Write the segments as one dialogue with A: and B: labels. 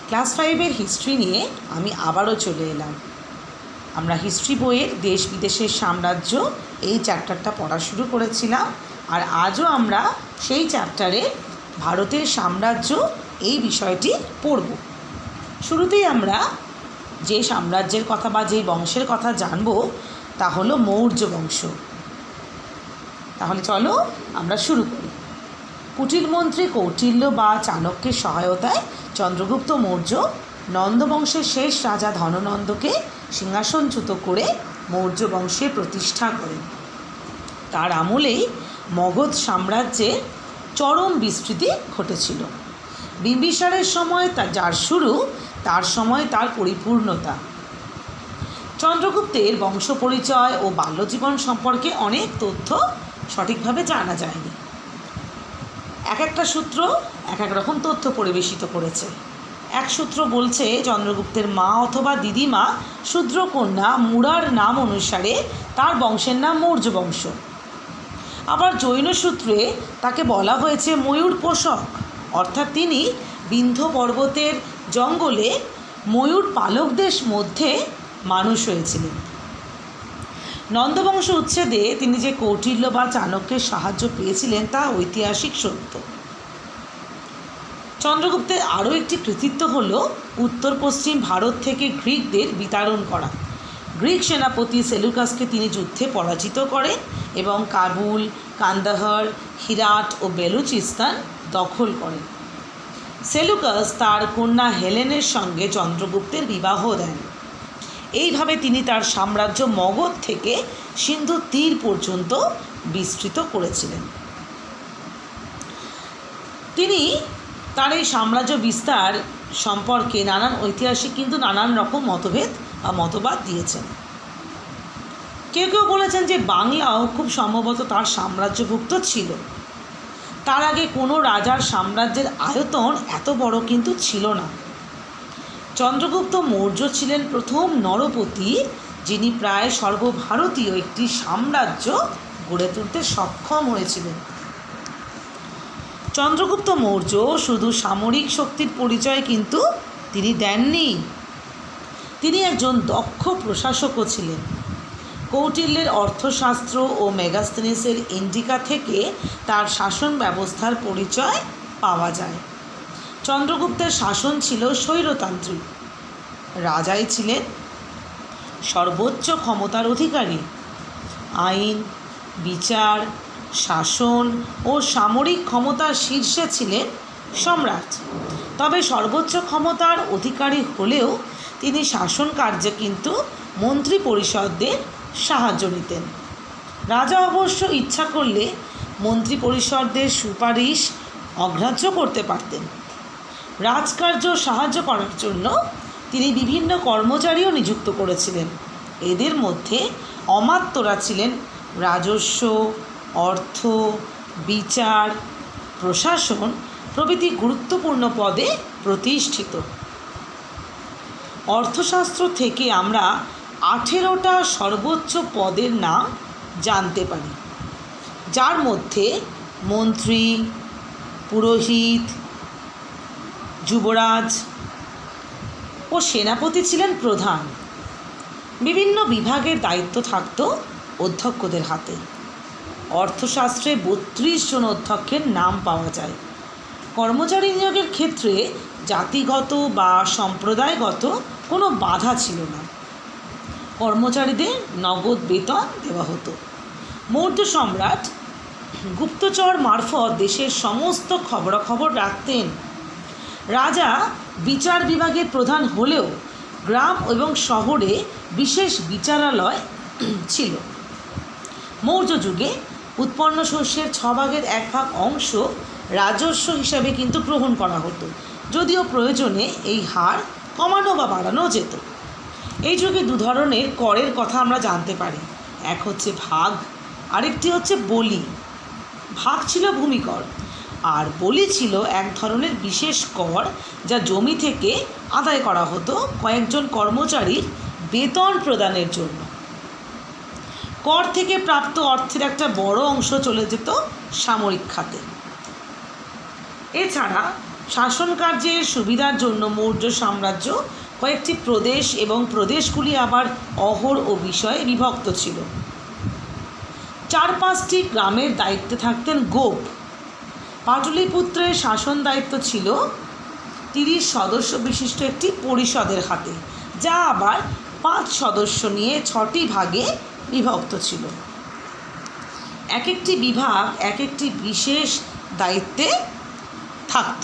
A: Class 5-এর history নিয়ে আমি আবারও চলে এলাম। আমরা হিস্ট্রি বইয়ের দেশ বিদেশের সাম্রাজ্য এই চ্যাপ্টারটা পড়া শুরু করেছিলাম, আর আজও আমরা সেই চ্যাপ্টারে ভারতের সাম্রাজ্য এই বিষয়টি পড়ব। শুরুতেই আমরা যে সাম্রাজ্যের কথা বা যেই বংশের কথা জানব তা হলো মৌর্য বংশ। তাহলে চলো আমরা শুরু করি। কুটিলমন্ত্রী কৌটিল্য বা চাণক্যের সহায়তায় চন্দ্রগুপ্ত মৌর্য নন্দবংশের শেষ রাজা ধননন্দকে সিংহাসনচ্যুত করে মৌর্য বংশের প্রতিষ্ঠা করেন। তার আমলেই মগধ সাম্রাজ্যের চরম বিস্তৃতি ঘটেছিল। বিম্বিসারের সময় যার শুরু, তার সময় তার পরিপূর্ণতা। চন্দ্রগুপ্তের বংশ পরিচয় ও বাল্যজীবন সম্পর্কে অনেক তথ্য সঠিকভাবে জানা যায়নি। এক একটা সূত্র এক এক রকম তথ্য পরিবেশিত করেছে। এক সূত্র বলছে চন্দ্রগুপ্তের মা অথবা দিদিমা শূদ্রকন্যা মুরার নাম অনুসারে তার বংশের নাম মৌর্য বংশ। আবার জৈন সূত্রে তাকে বলা হয়েছে ময়ূর পোষক, অর্থাৎ তিনি বিন্ধ্য পর্বতের জঙ্গলে ময়ূর পালকদের মধ্যে মানুষ হয়েছিলেন। নন্দবংশ উচ্ছেদে তিনি যে কৌটিল্য বা চাণক্যের সাহায্য পেয়েছিলেন তা ঐতিহাসিক সত্য। চন্দ্রগুপ্তের আরও একটি কৃতিত্ব হল উত্তর পশ্চিম ভারত থেকে গ্রিকদের বিতাড়ন করা। গ্রিক সেনাপতি সেলুকাসকে তিনি যুদ্ধে পরাজিত করেন এবং কাবুল, কান্দাহার, হিরাট ও বেলুচিস্তান দখল করেন। সেলুকাস তার কন্যা হেলেনের সঙ্গে চন্দ্রগুপ্তের বিবাহ দেন। এইভাবে তিনি তার সাম্রাজ্য মগধ থেকে সিন্ধু তীর পর্যন্ত বিস্তৃত করেছিলেন। তিনি তার এই সাম্রাজ্য বিস্তার সম্পর্কে নানান ঐতিহাসিক কিন্তু নানান রকম মতভেদ বা মতবাদ দিয়েছেন। কেউ কেউ বলেছেন যে বাংলাও খুব সম্ভবত তার সাম্রাজ্যভুক্ত ছিল। তার আগে কোনো রাজার সাম্রাজ্যের আয়তন এত বড় কিন্তু ছিল না। চন্দ্রগুপ্ত মৌর্য ছিলেন প্রথম নরপতি যিনি প্রায় সর্বভারতীয় একটি সাম্রাজ্য গড়ে তুলতে সক্ষম হয়েছিলেন। চন্দ্রগুপ্ত মৌর্য শুধু সামরিক শক্তির পরিচয় কিন্তু তিনি দেননি, তিনি একজন দক্ষ প্রশাসকও ছিলেন। কৌটিল্যের অর্থশাস্ত্র ও মেগাস্তেনিসের ইন্ডিকা থেকে তার শাসন ব্যবস্থার পরিচয় পাওয়া যায়। চন্দ্রগুপ্তের শাসন ছিল স্বৈরতান্ত্রিক। রাজাই ছিলেন সর্বোচ্চ ক্ষমতার অধিকারী। আইন, বিচার, শাসন ও সামরিক ক্ষমতার শীর্ষে ছিলেন সম্রাট। তবে সর্বোচ্চ ক্ষমতার অধিকারী হলেও তিনি শাসন কার্যে কিন্তু মন্ত্রী পরিষদদের সাহায্য নিতেন। রাজা অবশ্য ইচ্ছা করলে মন্ত্রী পরিষদদের সুপারিশ অগ্রাহ্য করতে পারতেন। রাজকার্য সাহায্য করার জন্য তিনি বিভিন্ন কর্মচারীও নিযুক্ত করেছিলেন। এদের মধ্যে অমাত্যরা ছিলেন রাজস্ব, অর্থ, বিচার, প্রশাসন প্রভৃতি গুরুত্বপূর্ণ পদে প্রতিষ্ঠিত। অর্থশাস্ত্র থেকে আমরা 18টা সর্বোচ্চ পদের নাম জানতে পারি, যার মধ্যে মন্ত্রী, পুরোহিত, যুবরাজ ও সেনাপতি ছিলেন প্রধান। বিভিন্ন বিভাগের দায়িত্ব থাকত অধ্যক্ষদের হাতে। অর্থশাস্ত্রে 32 জন অধ্যক্ষের নাম পাওয়া যায়। কর্মচারী নিয়োগের ক্ষেত্রে জাতিগত বা সম্প্রদায়গত কোনো বাধা ছিল না। কর্মচারীদের নগদ বেতন দেওয়া হতো। মৌর্য সম্রাট গুপ্তচর মারফত দেশের সমস্ত খবরাখবর রাখতেন। রাজা বিচার বিভাগের প্রধান হলেও গ্রাম এবং শহরে বিশেষ বিচারালয় ছিল। মৌর্য যুগে উৎপন্ন শস্যের 6 ভাগের 1 ভাগ অংশ রাজস্ব হিসাবে কিন্তু গ্রহণ করা হতো, যদিও প্রয়োজনে এই হার কমানো বা বাড়ানো যেত। এই যুগে 2 ধরনের করের কথা আমরা জানতে পারি। এক হচ্ছে ভাগ, আরেকটি হচ্ছে বলি। ভাগ ছিল ভূমিকর, আর বলি ছিল এক ধরনের বিশেষ কর যা জমি থেকে আদায় করা হতো কয়েকজন কর্মচারীর বেতন প্রদানের জন্য। কর থেকে প্রাপ্ত অর্থের একটা বড় অংশ চলে যেত সামরিক খাতে। এছাড়া শাসন কার্যের সুবিধার জন্য মৌর্য সাম্রাজ্য কয়েকটি প্রদেশ এবং প্রদেশগুলি আবার অহর ও বিষয়ে বিভক্ত ছিল। 4-5টি গ্রামের দায়িত্বে থাকতেন গোপ। পাটলিপুত্রের শাসন দায়িত্ব ছিল 30 সদস্য বিশিষ্ট একটি পরিষদের হাতে, যা আবার 5 সদস্য নিয়ে 6টি ভাগে বিভক্ত ছিল। এক একটি বিভাগ এক একটি বিশেষ দায়িত্বে থাকত।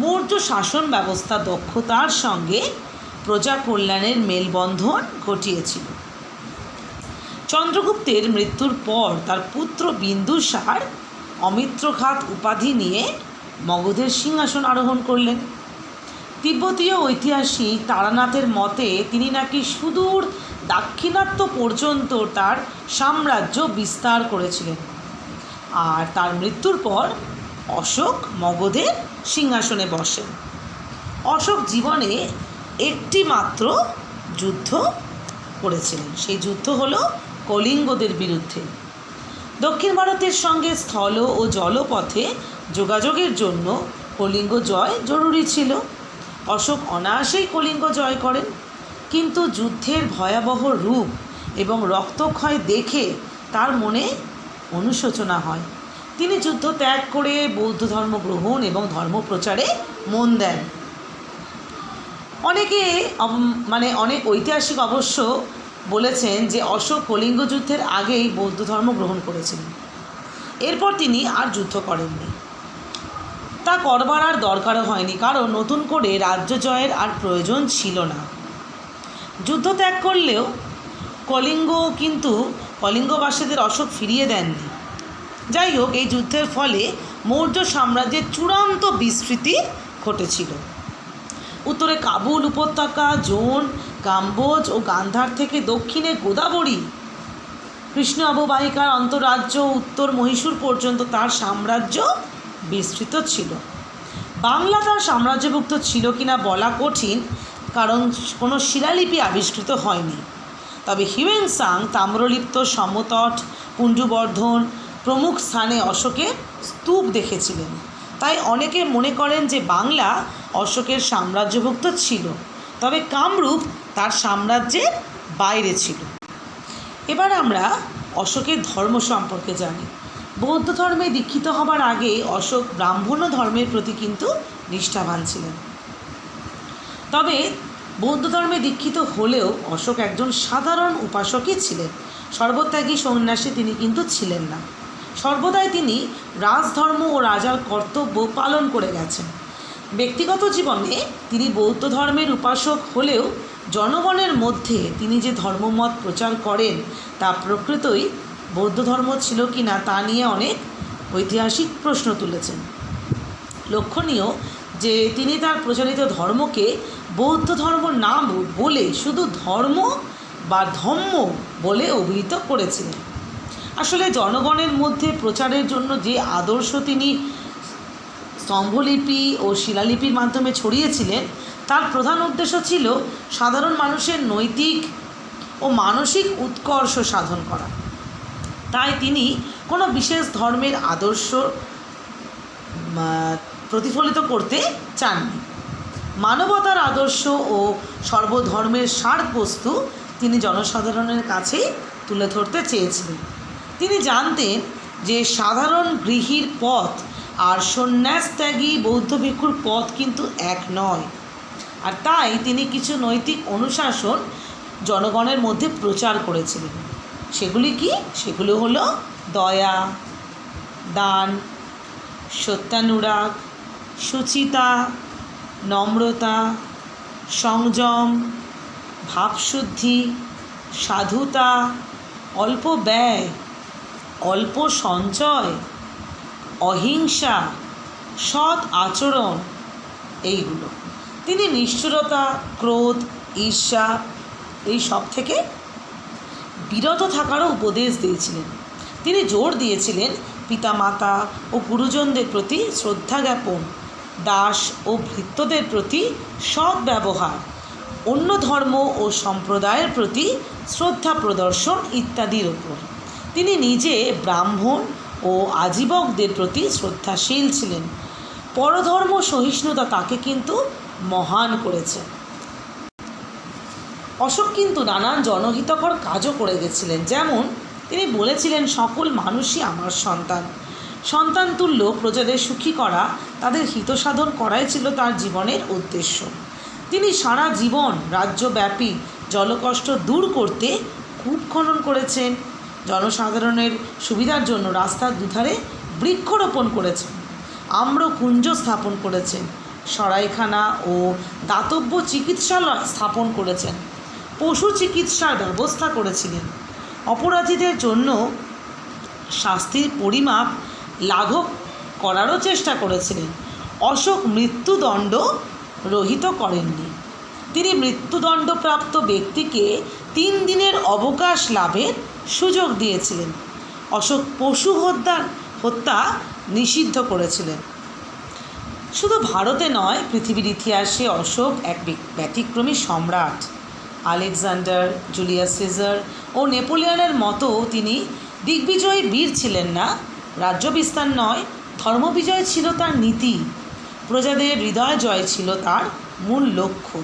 A: মৌর্য শাসন ব্যবস্থা দক্ষতার সঙ্গে প্রজা কল্যাণের মেলবন্ধন ঘটিয়েছিল। চন্দ্রগুপ্তের মৃত্যুর পর তার পুত্র বিন্দুসার অমিত্রঘাত উপাধি নিয়ে মগধের সিংহাসন আরোহণ করলেন। তিব্বতীয় ঐতিহাসিক তারানাথের মতে তিনি নাকি সুদূর দাক্ষিণাত্য পর্যন্ত তার সাম্রাজ্য বিস্তার করেছিলেন। আর তার মৃত্যুর পর অশোক মগধের সিংহাসনে বসেন। অশোক জীবনে একটি মাত্র যুদ্ধ করেছিলেন। সেই যুদ্ধ হলো কলিঙ্গদের বিরুদ্ধে। দক্ষিণ ভারতের সঙ্গে স্থল ও জলপথে যোগাযোগের জন্য কলিঙ্গ জয় জরুরি ছিল। অশোক অনায়াসেই কলিঙ্গ জয় করেন, কিন্তু যুদ্ধের ভয়াবহ রূপ এবং রক্তক্ষয় দেখে তার মনে অনুশোচনা হয়। তিনি যুদ্ধ ত্যাগ করে বৌদ্ধ ধর্ম গ্রহণ এবং ধর্মপ্রচারে মন দেন। অনেক ঐতিহাসিক অবশ্য বলেছেন যে অশোক কলিঙ্গ যুদ্ধের আগেই বৌদ্ধ ধর্ম গ্রহণ করেছিলেন। এরপর তিনি আর যুদ্ধ করেননি। তা করবার আর দরকারও হয়নি, কারণ নতুন করে রাজ্য জয়ের আর প্রয়োজন ছিল না। যুদ্ধ ত্যাগ করলেও কলিঙ্গবাসীদের অশোক ফিরিয়ে দেননি। যাই হোক, এই যুদ্ধের ফলে মৌর্য সাম্রাজ্যের চূড়ান্ত বিস্তৃতি ঘটেছিল। উত্তরে কাবুল উপত্যকা, জোন, কাম্বোজ ও গান্ধার থেকে দক্ষিণে গোদাবরী, কৃষ্ণ অববাহিকার অন্তরাজ্য, উত্তর মহীশূর পর্যন্ত তার সাম্রাজ্য বিস্তৃত ছিল। বাংলা তার সাম্রাজ্যভুক্ত ছিল কিনা বলা কঠিন, কারণ কোনো শিলালিপি আবিষ্কৃত হয়নি। তবে হিউয়েন-সাং তাম্রলিপ্ত সমতট, কুণ্ডুবর্ধন প্রমুখ স্থানে অশোকের স্তূপ দেখেছিলেন। তাই অনেকে মনে করেন যে বাংলা অশোকের সাম্রাজ্যভুক্ত ছিল, তবে কামরূপ তার সাম্রাজ্যের বাইরে ছিল। এবার আমরা অশোকের ধর্ম সম্পর্কে জানি। বৌদ্ধ ধর্মে দীক্ষিত হবার আগে অশোক ব্রাহ্মণ ধর্মের প্রতি কিন্তু নিষ্ঠাবান ছিলেন। তবে বৌদ্ধ ধর্মে দীক্ষিত হলেও অশোক একজন সাধারণ উপাসকই ছিলেন। সর্বত্যাগী সন্ন্যাসী তিনি কিন্তু ছিলেন না। সর্বদাই তিনি রাজধর্ম ও রাজার কর্তব্য পালন করে গেছেন। ব্যক্তিগত জীবনে তিনি বৌদ্ধ ধর্মের উপাসক হলেও জনগণের মধ্যে তিনি যে ধর্মমত প্রচার করেন তা প্রকৃতই বৌদ্ধ ধর্ম ছিল কি না তা নিয়ে অনেক ঐতিহাসিক প্রশ্ন তুলেছেন। লক্ষণীয় যে তিনি তার প্রচারিত ধর্মকে বৌদ্ধ ধর্ম না বলে শুধু ধর্ম বা ধম্ম বলে অভিহিত করেছিলেন। আসলে জনগণের মধ্যে প্রচারের জন্য যে আদর্শ তিনি স্তম্ভলিপি ও শিলালিপির মাধ্যমে ছড়িয়েছিলেন, তার প্রধান উদ্দেশ্য ছিল সাধারণ মানুষের নৈতিক ও মানসিক উৎকর্ষ সাধন করা। তাই তিনি কোনো বিশেষ ধর্মের আদর্শ প্রতিফলিত করতে চাননি। মানবতার আদর্শ ও সর্বধর্মের সারবস্তু তিনি জনসাধারণের কাছে তুলে ধরতে চেয়েছিলেন। তিনি জানতেন যে সাধারণ গৃহীর পথ আর সন্ন্যাসত্যাগী বৌদ্ধ ভিক্ষুর পথ কিন্তু এক নয়। আর তাই তিনি কিছু নৈতিক অনুশাসন জনগণের মধ্যে প্রচার করেছিলেন। সেগুলি কি? সেগুলো হলো দয়া, দান, সত্যানুরাগ, সুচিতা, নম্রতা, সংযম, ভাবশুদ্ধি, সাধুতা, অল্প ব্যয়, অল্প সঞ্চয়, অহিংসা, সৎ আচরণ, এইগুলো। তিনি নিষ্ঠুরতা, ক্রোধ, ঈর্ষা এই সব থেকে বিরত থাকারও উপদেশ দিয়েছিলেন। তিনি জোর দিয়েছিলেন পিতামাতা ও গুরুজনদের প্রতি শ্রদ্ধা জ্ঞাপন, দাস ও ভৃত্যদের প্রতি সৎ ব্যবহার, অন্য ধর্ম ও সম্প্রদায়ের প্রতি শ্রদ্ধা প্রদর্শন ইত্যাদির ওপর। তিনি নিজে ব্রাহ্মণ ও আজীবকদের প্রতি শ্রদ্ধাশীল ছিলেন। পরধর্ম সহিষ্ণুতা তাকে কিন্তু মহান করেছে। অশোক কিন্তু নানান জনহিতকর কাজও করে গেছিলেন। যেমন তিনি বলেছিলেন, সকল মানুষই আমার সন্তান। সন্তান তুল্য প্রজাদের সুখী করা, তাদের হিত সাধন করাই ছিল তার জীবনের উদ্দেশ্য। তিনি সারা জীবন রাজ্যব্যাপী জলকষ্ট দূর করতে কূপ খনন করেছেন, জনসাধারণের সুবিধার জন্য রাস্তার দুধারে বৃক্ষরোপণ করেছেন, আম্রকুঞ্জ স্থাপন করেছেন, সরাইখানা ও দাতব্য চিকিৎসালয় স্থাপন করেছেন, পশু চিকিৎসার ব্যবস্থা করেছিলেন, অপরাধীদের জন্য শাস্তির পরিমাপ লাঘব করারও চেষ্টা করেছিলেন। অশোক মৃত্যুদণ্ড রহিত করেননি। তিনি মৃত্যুদণ্ডপ্রাপ্ত ব্যক্তিকে 3 দিনের অবকাশ লাভের সুযোগ দিয়েছিলেন। অশোক পশু হত্যা নিষিদ্ধ করেছিলেন। শুধু ভারতে নয়, পৃথিবীর ইতিহাসে অশোক এক ব্যতিক্রমী সম্রাট। আলেকজান্ডার, জুলিয়াস সিজার ও নেপোলিয়নের মতো তিনি দিগ্বিজয়ী বীর ছিলেন না। রাজ্য বিস্তার নয়, ধর্মবিজয় ছিল তার নীতি। প্রজাদের হৃদয় জয় ছিল তার মূল লক্ষ্য।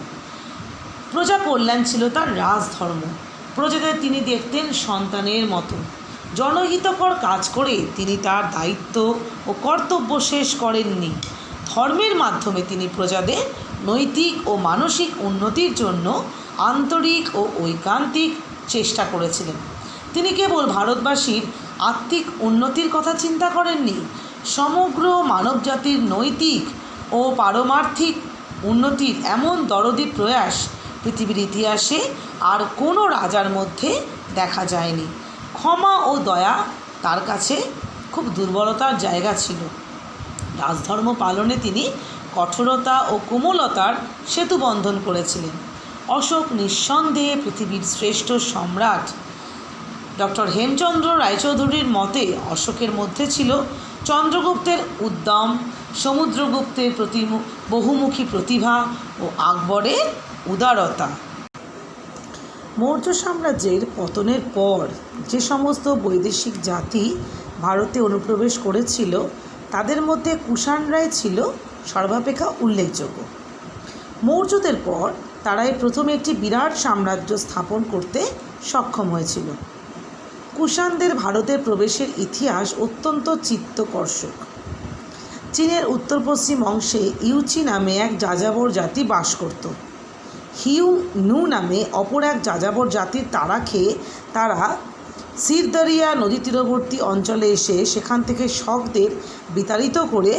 A: প্রজা কল্যাণ ছিল তার রাজধর্ম। প্রজাদের তিনি দেখতেন সন্তানের মতো। জনহিতকর কাজ করে তিনি তার দায়িত্ব ও কর্তব্য শেষ করেননি। ধর্মের মাধ্যমে তিনি প্রজাদের নৈতিক ও মানসিক উন্নতির জন্য আন্তরিক ও ঐকান্তিক চেষ্টা করেছিলেন। তিনি কেবল ভারতবাসীর আত্মিক উন্নতির কথা চিন্তা করেননি, সমগ্র মানবজাতির নৈতিক ও পারমার্থিক উন্নতির এমন দরদি প্রয়াস পৃথিবীর ইতিহাসে আর কোনো রাজার মধ্যে দেখা যায়নি। ক্ষমা ও দয়া তার কাছে খুব দুর্বলতার জায়গা ছিল। রাজধর্ম পালনে তিনি কঠোরতা ও কোমলতার সেতু বন্ধন করেছিলেন। অশোক নিঃসন্দেহে পৃথিবীর শ্রেষ্ঠ সম্রাট। ডক্টর হেমচন্দ্র রায়চৌধুরীর মতে অশোকের মধ্যে ছিল চন্দ্রগুপ্তের উদ্যম, সমুদ্রগুপ্তের বহুমুখী প্রতিভা ও আকবরের উদারতা। মৌর্য সাম্রাজ্যের পতনের পর যে সমস্ত বৈদেশিক জাতি ভারতে অনুপ্রবেশ করেছিল, তাদের মধ্যে কুষাণরাই ছিল সর্বাপেক্ষা উল্লেখযোগ্য। মৌর্যদের পর তারাই প্রথমে একটি বিরাট সাম্রাজ্য স্থাপন করতে সক্ষম হয়েছিল। কুষাণদের ভারতের প্রবেশের ইতিহাস অত্যন্ত চিত্তকর্ষক। চীনের উত্তর পশ্চিম অংশে ইউচি নামে এক যাযাবর জাতি বাস করত। হিউ নু নামে অপর এক যাযাবর জাতির তাড়া খেয়ে তারা সিরদরিয়া নদী তীরবর্তী অঞ্চলে এসে সেখান থেকে শকদের বিতাড়িত করে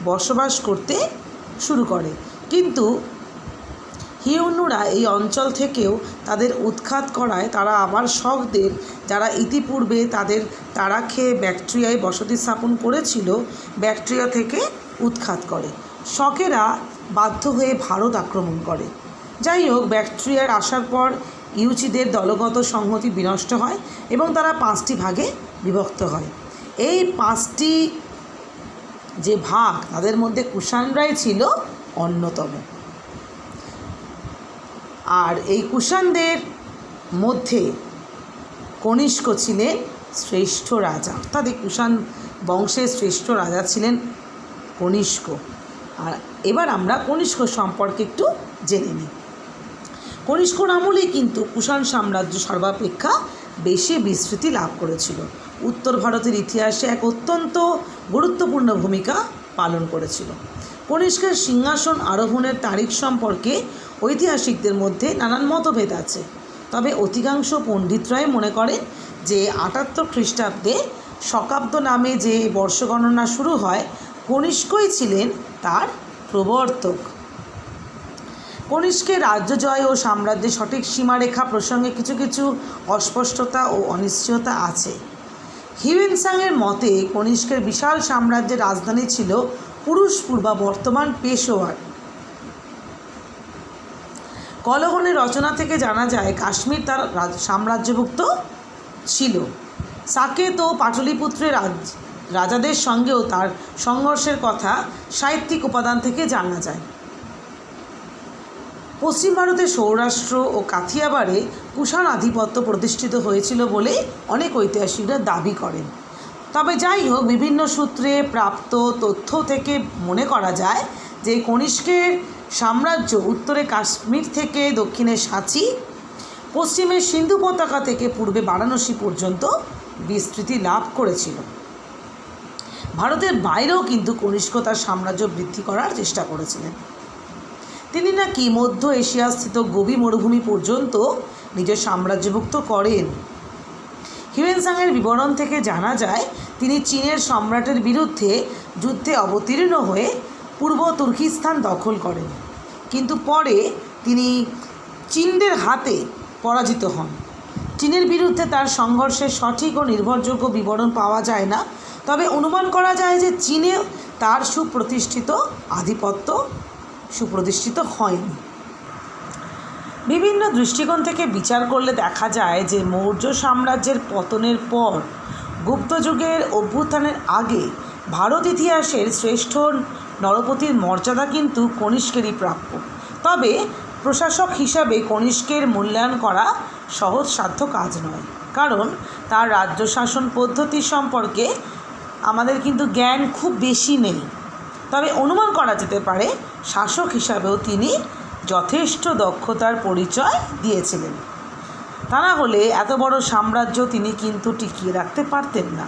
A: বসবাস করতে শুরু করে। কিন্তু হিউনুরা এই অঞ্চল থেকেও তাদের উৎখাত করায় তারা আবার শকদের, যারা ইতিপূর্বে তাদের তাড়া খেয়ে ব্যাকট্রিয়ায় বসতি স্থাপন করেছিল, ব্যাকট্রিয়া থেকে উৎখাত করে। শকেরা বাধ্য হয়ে ভারত আক্রমণ করে। যাই হোক, ব্যাকট্রিয়ার আসার পর ইউচিদের দলগত সংহতি বিনষ্ট হয় এবং তারা 5টি ভাগে বিভক্ত হয়। এই 5টি যে ভাগ, তাদের মধ্যে কুষাণরাই ছিল অন্যতম। আর এই কুষাণদের মধ্যে কনিষ্ক ছিলেন শ্রেষ্ঠ রাজা, অর্থাৎ এই কুষাণ বংশের শ্রেষ্ঠ রাজা ছিলেন কনিষ্ক। আর এবার আমরা কনিষ্ক সম্পর্কে একটু জেনে নিই। কনিষ্কর আমলেই কিন্তু কুষাণ সাম্রাজ্য সর্বাপেক্ষা বেশি বিস্তৃতি লাভ করেছিল। উত্তর ভারতের ইতিহাসে এক অত্যন্ত গুরুত্বপূর্ণ ভূমিকা পালন করেছিল। কনিষ্কের সিংহাসন আরোহণের তারিখ সম্পর্কে ঐতিহাসিকদের মধ্যে নানান মতভেদ আছে। তবে অধিকাংশ পণ্ডিতরাই মনে করেন যে 78 খ্রিস্টাব্দে শকাব্দ নামে যে বর্ষগণনা শুরু হয়, কনিষ্কই ছিলেন তার প্রবর্তক। কনিষ্কের রাজ্য জয় ও সাম্রাজ্যের সঠিক সীমারেখা প্রসঙ্গে কিছু কিছু অস্পষ্টতা ও অনিশ্চয়তা আছে। হিউয়েনসাংয়ের মতে কনিষ্কের বিশাল সাম্রাজ্যের রাজধানী ছিল পুরুষপুর বা বর্তমান পেশোয়ার। কলহনের রচনা থেকে জানা যায় কাশ্মীর তার সাম্রাজ্যভুক্ত ছিল। সাকেত ও পাটলিপুত্রের রাজাদের সঙ্গেও তার সংঘর্ষের কথা সাহিত্যিক উপাদান থেকে জানা যায়। পশ্চিম ভারতের সৌরাষ্ট্র ও কাথিয়াবাড়ে কুষাণ আধিপত্য প্রতিষ্ঠিত হয়েছিল বলে অনেক ঐতিহাসিকরা দাবি করেন। তবে যাই হোক, বিভিন্ন সূত্রে প্রাপ্ত তথ্য থেকে মনে করা যায় যে কনিষ্কের সাম্রাজ্য উত্তরে কাশ্মীর থেকে দক্ষিণে সাঁচি, পশ্চিমে সিন্ধু উপত্যকা থেকে পূর্বে বারাণসী পর্যন্ত বিস্তৃতি লাভ করেছিল। ভারতের বাইরেও কিন্তু কনিষ্ক তার সাম্রাজ্য বৃদ্ধি করার চেষ্টা করেছিলেন। তিনি নাকি মধ্য এশিয়াস্থিত গোবি মরুভূমি পর্যন্ত নিজের সাম্রাজ্যভুক্ত করেন। হিউয়েনসাংয়ের বিবরণ থেকে জানা যায় তিনি চীনের সম্রাটের বিরুদ্ধে যুদ্ধে অবতীর্ণ হয়ে পূর্ব তুর্কিস্তান দখল করেন, কিন্তু পরে তিনি চীনদের হাতে পরাজিত হন। চীনের বিরুদ্ধে তার সংঘর্ষের সঠিক ও নির্ভরযোগ্য বিবরণ পাওয়া যায় না, তবে অনুমান করা যায় যে চীনে তার সুপ্রতিষ্ঠিত আধিপত্য সুপ্রতিষ্ঠিত হয়নি। বিভিন্ন দৃষ্টিকোণ থেকে বিচার করলে দেখা যায় যে মৌর্য সাম্রাজ্যের পতনের পর গুপ্ত যুগের অভ্যুত্থানের আগে ভারত ইতিহাসের শ্রেষ্ঠ নরপতির মর্যাদা কিন্তু কনিষ্কেরই প্রাপ্য। তবে প্রশাসক হিসাবে কনিষ্কের মূল্যায়ন করা সহজসাধ্য কাজ নয়, কারণ তার রাজ্য শাসন পদ্ধতি সম্পর্কে আমাদের কিন্তু জ্ঞান খুব বেশি নেই। তবে অনুমান করা যেতে পারে শাসক হিসাবেও তিনি যথেষ্ট দক্ষতার পরিচয় দিয়েছিলেন। তা না হলে এত বড় সাম্রাজ্য তিনি কিন্তু টিকিয়ে রাখতে পারতেন না।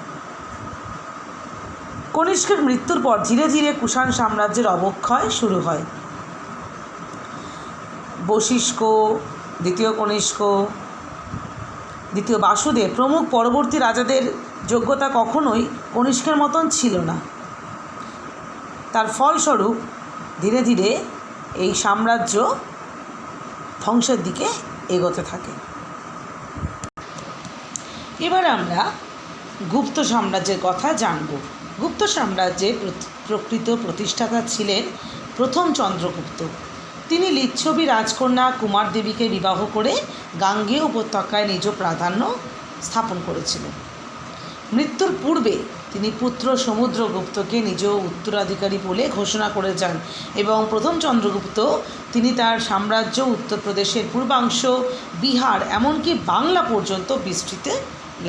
A: কনিষ্কের মৃত্যুর পর ধীরে ধীরে কুষাণ সাম্রাজ্যের অবক্ষয় শুরু হয়। বশিষ্ঠ, দ্বিতীয় কনিষ্ক, দ্বিতীয় বাসুদেব প্রমুখ পরবর্তী রাজাদের যোগ্যতা কখনোই কনিষ্কের মতন ছিল না। তার ফলস্বরূপ ধীরে ধীরে এই সাম্রাজ্য ধ্বংসের দিকে এগোতে থাকে। এবার আমরা গুপ্ত সাম্রাজ্যের কথা জানব। গুপ্ত সাম্রাজ্যের প্রকৃত প্রতিষ্ঠাতা ছিলেন প্রথম চন্দ্রগুপ্ত। তিনি লিচ্ছবি রাজকন্যা কুমার দেবীকে বিবাহ করে গাঙ্গেয় উপত্যকায় নিজ প্রাধান্য স্থাপন করেছিলেন। মৃত্যুর পূর্বে তিনি পুত্র সমুদ্রগুপ্তকে নিজ উত্তরাধিকারী বলে ঘোষণা করে যান এবং প্রথম চন্দ্রগুপ্ত তিনি তার সাম্রাজ্য উত্তরপ্রদেশের পূর্বাংশ, বিহার, এমনকি বাংলা পর্যন্ত বিস্তৃতি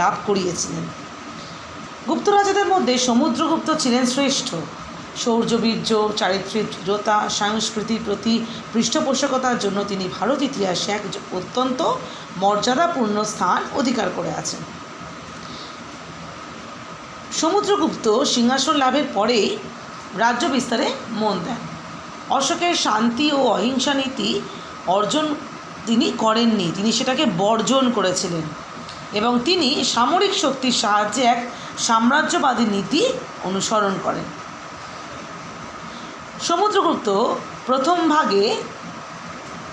A: লাভ করিয়েছিলেন। গুপ্ত রাজাদের মধ্যে সমুদ্রগুপ্ত ছিলেন শ্রেষ্ঠ। শৌর্যবীর্য, চারিত্রিক দৃঢ়তা, সংস্কৃতির প্রতি পৃষ্ঠপোষকতার জন্য তিনি ভারত ইতিহাসে এক অত্যন্ত মর্যাদাপূর্ণ স্থান অধিকার করে আছেন। সমুদ্রগুপ্ত সিংহাসন লাভের পরেই রাজ্য বিস্তারে মন দেন। অশোকের শান্তি ও অহিংসা নীতি অর্জন তিনি করেননি, তিনি সেটাকে বর্জন করেছিলেন এবং তিনি সামরিক শক্তির সাহায্যে এক সাম্রাজ্যবাদী নীতি অনুসরণ করেন। সমুদ্রগুপ্ত প্রথম ভাগে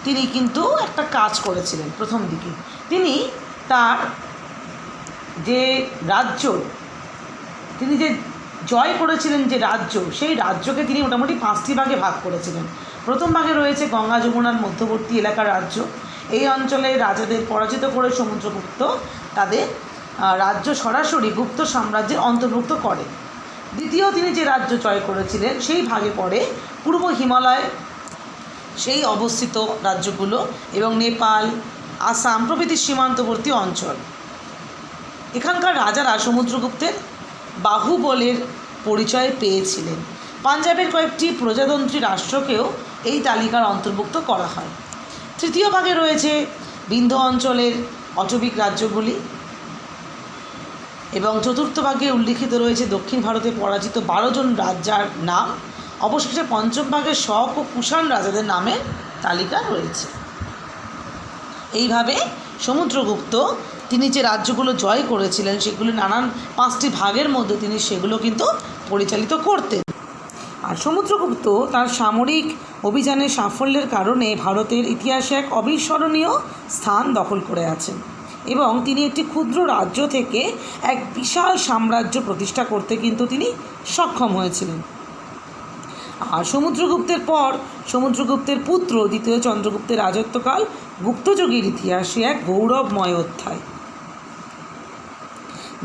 A: তিনি কিন্তু একটা কাজ করেছিলেন। প্রথম দিকে তিনি তার যে রাজ্য তিনি যে জয় করেছিলেন, যে রাজ্য, সেই রাজ্যকে তিনি মোটামুটি 5টি ভাগে ভাগ করেছিলেন। প্রথম ভাগে রয়েছে গঙ্গা যমুনার মধ্যবর্তী এলাকার রাজ্য। এই অঞ্চলে রাজাদের পরাজিত করে সমুদ্রগুপ্ত তাদের রাজ্য সরাসরি গুপ্ত সাম্রাজ্যের অন্তর্ভুক্ত করে। দ্বিতীয় তিনি যে রাজ্য জয় করেছিলেন সেই ভাগে পড়ে পূর্ব হিমালয় সেই অবস্থিত রাজ্যগুলো এবং নেপাল, আসাম প্রভৃতি সীমান্তবর্তী অঞ্চল। এখানকার রাজারা সমুদ্রগুপ্তের বাহুবলের পরিচয় পেয়েছিলেন। পাঞ্জাবের কয়েকটি প্রজাতন্ত্রী রাষ্ট্রকেও এই তালিকার অন্তর্ভুক্ত করা হয়। তৃতীয় ভাগে রয়েছে বিন্ধ্য অঞ্চলের অটবিক রাজ্যগুলি এবং চতুর্থ ভাগে উল্লিখিত রয়েছে দক্ষিণ ভারতে পরাজিত 12 জন রাজার নাম। অবশেষে পঞ্চম ভাগে শক ও কুষাণ রাজাদের নামের তালিকা রয়েছে। এইভাবে সমুদ্রগুপ্ত তিনি যে রাজ্যগুলো জয় করেছিলেন সেগুলো নানান 5টি ভাগের মধ্যে তিনি সেগুলো কিন্তু পরিচালিত করতেন। আর সমুদ্রগুপ্ত তার সামরিক অভিযানের সাফল্যের কারণে ভারতের ইতিহাসে এক অবিস্মরণীয় স্থান দখল করে আছেন এবং তিনি একটি ক্ষুদ্র রাজ্য থেকে এক বিশাল সাম্রাজ্য প্রতিষ্ঠা করতে কিন্তু তিনি সক্ষম হয়েছিলেন। আর সমুদ্রগুপ্তের পর সমুদ্রগুপ্তের পুত্র দ্বিতীয় চন্দ্রগুপ্তের রাজত্বকাল গুপ্তযুগের ইতিহাসে এক গৌরবময় অধ্যায়।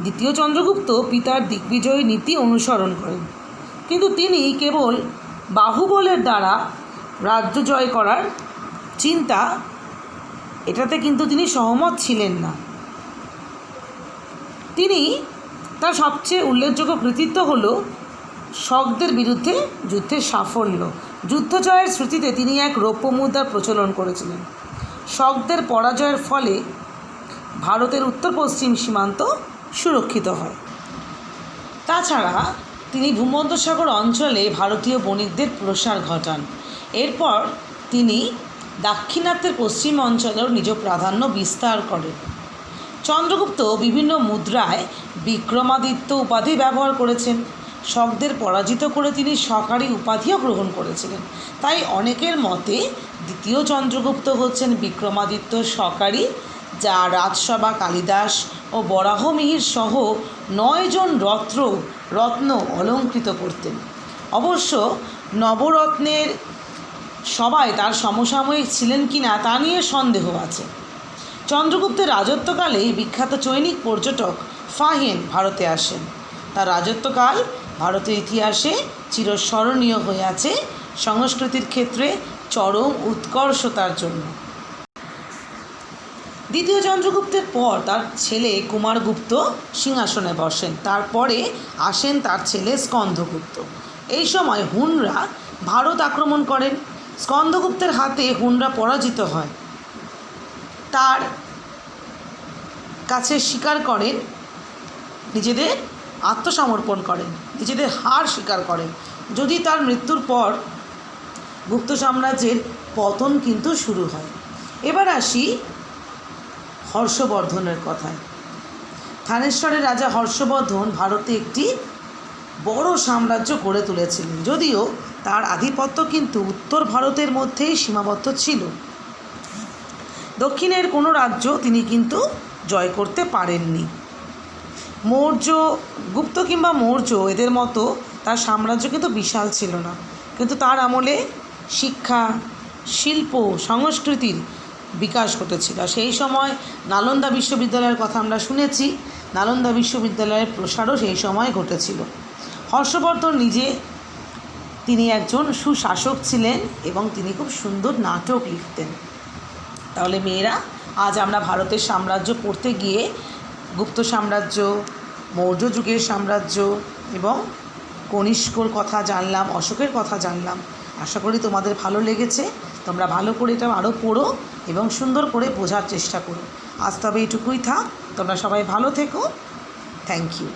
A: দ্বিতীয় চন্দ্রগুপ্ত পিতার দিগ্বিজয়ী নীতি অনুসরণ করেন, কিন্তু তিনি কেবল বাহুবলের দ্বারা রাজ্য জয় করার চিন্তা এটাতে কিন্তু তিনি সহমত ছিলেন না। তিনি তার সবচেয়ে উল্লেখযোগ্য কৃতিত্ব হল শকদের বিরুদ্ধে যুদ্ধের সাফল্য। যুদ্ধ জয়ের স্মৃতিতে তিনি এক রৌপ্য মুদ্রার প্রচলন করেছিলেন। শকদের পরাজয়ের ফলে ভারতের উত্তর পশ্চিম সীমান্ত সুরক্ষিত হয়। তাছাড়া তিনি ভূমধ্যসাগর অঞ্চলে ভারতীয় বণিকদের প্রসার ঘটান। এরপর তিনি দাক্ষিণাত্যের পশ্চিম অঞ্চলেও নিজ প্রাধান্য বিস্তার করেন। চন্দ্রগুপ্ত বিভিন্ন মুদ্রায় বিক্রমাদিত্য উপাধি ব্যবহার করেছেন। শকদের পরাজিত করে তিনি শকারি উপাধিও গ্রহণ করেছিলেন। তাই অনেকের মতে দ্বিতীয় চন্দ্রগুপ্ত হচ্ছেন বিক্রমাদিত্য শকারি, যা রাজসভা কালিদাস ও বরাহমিহির সহ 9 জন রত্ন অলঙ্কৃত করতেন। অবশ্য নবরত্নের সবাই তার সমসাময়িক ছিলেন কিনা তা নিয়ে সন্দেহ আছে। চন্দ্রগুপ্তের রাজত্বকালে বিখ্যাত চৈনিক পর্যটক ফাহিয়েন ভারতে আসেন। তার রাজত্বকাল ভারতের ইতিহাসে চিরস্মরণীয় হয়ে আছে সংস্কৃতির ক্ষেত্রে চরম উৎকর্ষতার জন্য। দ্বিতীয় চন্দ্রগুপ্তের পর তার ছেলে কুমারগুপ্ত সিংহাসনে বসেন। তারপরে আসেন তার ছেলে স্কন্দগুপ্ত। এই সময় হুনরা ভারত আক্রমণ করেন। স্কন্দগুপ্তের হাতে হুনরা পরাজিত হয়। তার কাছে স্বীকার করেন, নিজেদের আত্মসমর্পণ করেন, নিজেদের হার স্বীকার করেন। যদি তার মৃত্যুর পর গুপ্ত সাম্রাজ্যের পতন কিন্তু শুরু হয়। এবার আসি হর্ষবর্ধনের কথায়। থানেশ্বরের রাজা হর্ষবর্ধন ভারতে একটি বড় সাম্রাজ্য গড়ে তুলেছিলেন, যদিও তার আধিপত্য কিন্তু উত্তর ভারতের মধ্যেই সীমাবদ্ধ ছিল। দক্ষিণের কোনো রাজ্য তিনি কিন্তু জয় করতে পারেননি। গুপ্ত কিংবা মৌর্য এদের মতো তার সাম্রাজ্য কিন্তু বিশাল ছিল না, কিন্তু তার আমলে শিক্ষা, শিল্প, সংস্কৃতির বিকাশ ঘটেছিল। সেই সময় নালন্দা বিশ্ববিদ্যালয়ের কথা আমরা শুনেছি। নালন্দা বিশ্ববিদ্যালয়ের প্রসারও সেই সময় ঘটেছিল। হর্ষবর্ধন তিনি একজন সুশাসক ছিলেন এবং তিনি খুব সুন্দর নাটক লিখতেন। তাহলে মেয়েরা, আজ আমরা ভারতের সাম্রাজ্য পড়তে গিয়ে গুপ্ত সাম্রাজ্য, মৌর্য যুগের সাম্রাজ্য এবং কনিষ্কর কথা জানলাম, অশোকের কথা জানলাম। আশা করি তোমাদের ভালো লেগেছে। তোমরা ভালো করে এটা আরও পড়ো এবং সুন্দর করে বোঝার চেষ্টা করো। আজ তবে এইটুকুই থাক। তোমরা সবাই ভালো থেকো। Thank you.